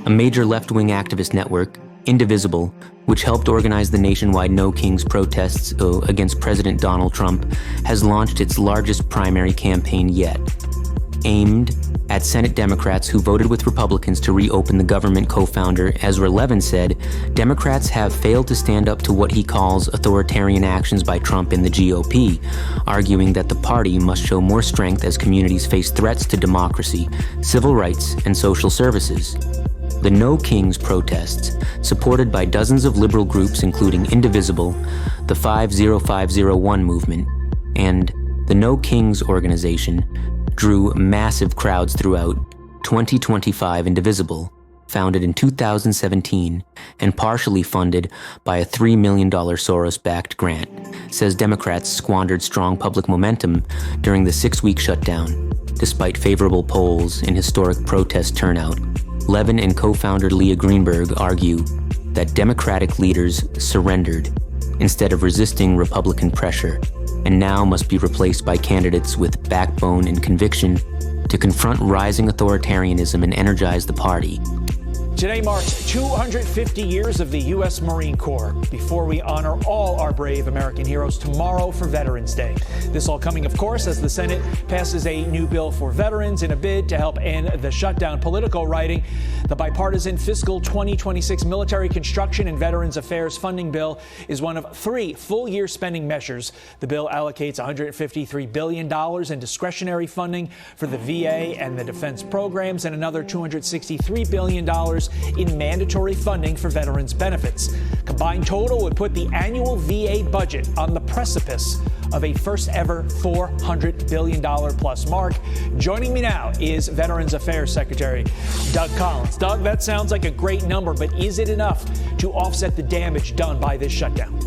A major left-wing activist network, Indivisible, which helped organize the nationwide No Kings protests against President Donald Trump, has launched its largest primary campaign yet. Aimed at Senate Democrats who voted with Republicans to reopen the government, co-founder Ezra Levin said, Democrats have failed to stand up to what he calls authoritarian actions by Trump and the GOP, arguing that the party must show more strength as communities face threats to democracy, civil rights, and social services. The No Kings protests, supported by dozens of liberal groups including Indivisible, the 50501 movement, and the No Kings organization, drew massive crowds throughout 2025. Indivisible, founded in 2017 and partially funded by a $3 million Soros-backed grant, says Democrats squandered strong public momentum during the 6-week shutdown. Despite favorable polls and historic protest turnout, Levin and co-founder Leah Greenberg argue that Democratic leaders surrendered instead of resisting Republican pressure, and now must be replaced by candidates with backbone and conviction to confront rising authoritarianism and energize the party. Today marks 250 years of the U.S. Marine Corps. Before we honor all our brave American heroes tomorrow for Veterans Day. This all coming, of course, as the Senate passes a new bill for veterans in a bid to help end the shutdown. Politico writing, the bipartisan fiscal 2026 military construction and veterans affairs funding bill is one of 3 full-year spending measures. The bill allocates $153 billion in discretionary funding for the VA and the defense programs and another $263 billion in mandatory funding for veterans benefits. Combined total would put the annual VA budget on the precipice of a first ever $400 billion plus mark. Joining me now is Veterans Affairs Secretary Doug Collins. Doug, that sounds like a great number, but is it enough to offset the damage done by this shutdown?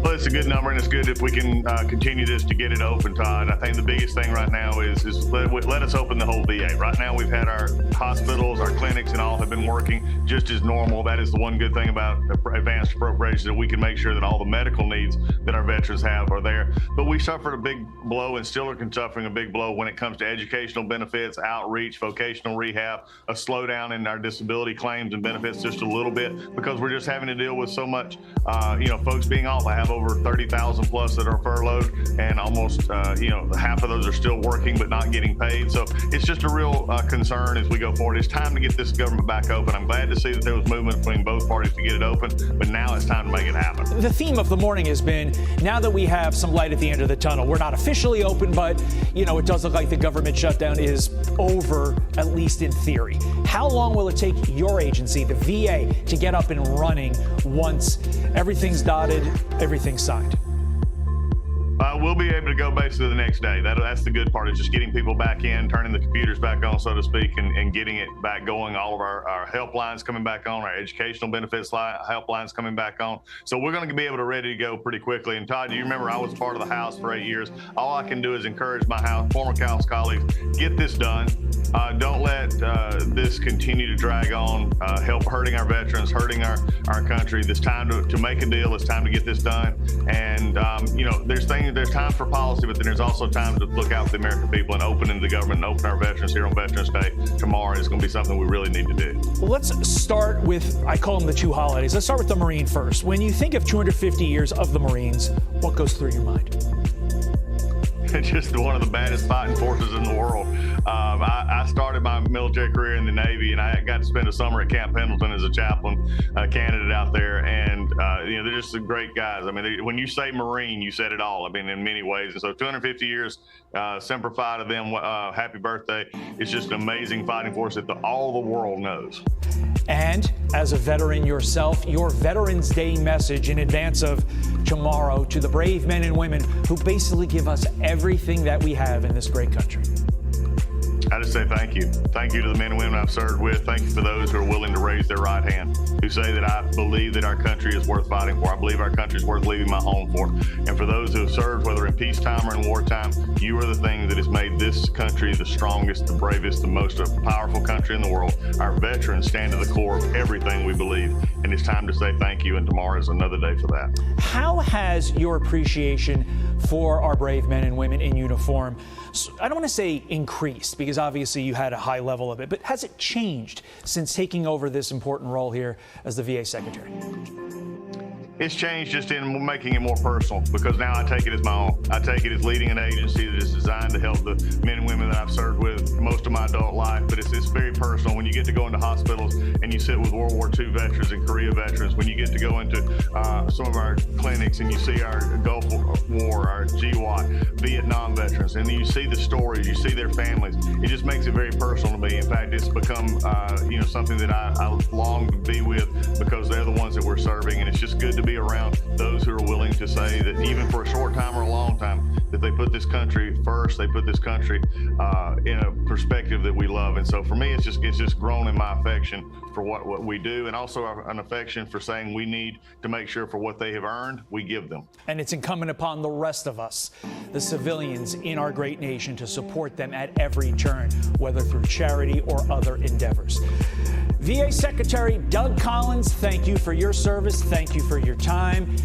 Well, it's a good number, and it's good if we can continue this to get it open, Todd. I think the biggest thing right now is let us open the whole VA. Right now, we've had our hospitals, our clinics, and all have been working just as normal. That is the one good thing about advanced appropriations, that we can make sure that all the medical needs that our veterans have are there. But we suffered a big blow and still are suffering a big blow when it comes to educational benefits, outreach, vocational rehab, a slowdown in our disability claims and benefits just a little bit because we're just having to deal with so much, folks being off. I have over 30,000 plus that are furloughed, and almost, half of those are still working but not getting paid. So it's just a real concern as we go forward. It's time to get this government back open. I'm glad to see that there was movement between both parties to get it open, but now it's time to make it happen. The theme of the morning has been, now that we have some light at the end of the tunnel, we're not officially open, but, it does look like the government shutdown is over, at least in theory. How long will it take your agency, the VA, to get up and running once everything's dotted, everything's signed? We'll be able to go basically the next day. That's the good part, is just getting people back in, turning the computers back on, so to speak, and getting it back going. All of our helplines coming back on, our educational benefits helplines coming back on. So we're going to be able to ready to go pretty quickly. And Todd, do you remember I was part of the House for 8 years? All I can do is encourage my former House colleagues, get this done. Don't let this continue to drag on, help hurting our veterans, hurting our country. It's time to make a deal. It's time to get this done. And, there's time for policy, but then there's also time to look out for the American people and open the government and open our veterans here on Veterans Day tomorrow. It's going to be something we really need to do. Well, let's start with, I call them the 2 holidays. Let's start with the Marine first. When you think of 250 years of the Marines, what goes through your mind? Just one of the baddest fighting forces in the world. I started my military career in the Navy, and I got to spend a summer at Camp Pendleton as a chaplain candidate out there. And, they're just some great guys. I mean, when you say Marine, you said it all. I mean, in many ways. And so 250 years, Semper Fi to them, happy birthday. It's just an amazing fighting force that all the world knows. And as a veteran yourself, your Veterans Day message in advance of tomorrow to the brave men and women who basically give us everything that we have in this great country. I just say thank you. Thank you to the men and women I've served with. Thank you for those who are willing to raise their right hand, who say that I believe that our country is worth fighting for. I believe our country is worth leaving my home for. And for those who have served, whether in peacetime or in wartime, you are the thing that has made this country the strongest, the bravest, the most powerful country in the world. Our veterans stand at the core of everything we believe. And it's time to say thank you, and tomorrow is another day for that. How has your appreciation for our brave men and women in uniform. So I don't want to say increased, because obviously you had a high level of it, but has it changed since taking over this important role here as the VA Secretary? It's changed just in making it more personal, because now I take it as my own. I take it as leading an agency that is designed to help the men and women that I've served with most of my adult life. But it's very personal when you get to go into hospitals and you sit with World War II veterans and Korea veterans, when you get to go into some of our clinics and you see our Gulf War, our GWAT, Vietnam veterans, and you see the stories, you see their families. It just makes it very personal to me. In fact, it's become something that I long to be with, because they're the ones that we're serving, and it's just good to be around those who are willing to say that even for a short time or a long time, that they put this country first, they put this country in a perspective that we love. And so for me, it's just grown in my affection for what we do, and also an affection for saying we need to make sure for what they have earned, we give them. And it's incumbent upon the rest of us, the civilians in our great nation, to support them at every turn, whether through charity or other endeavors. VA Secretary Doug Collins, thank you for your service. Thank you for your time.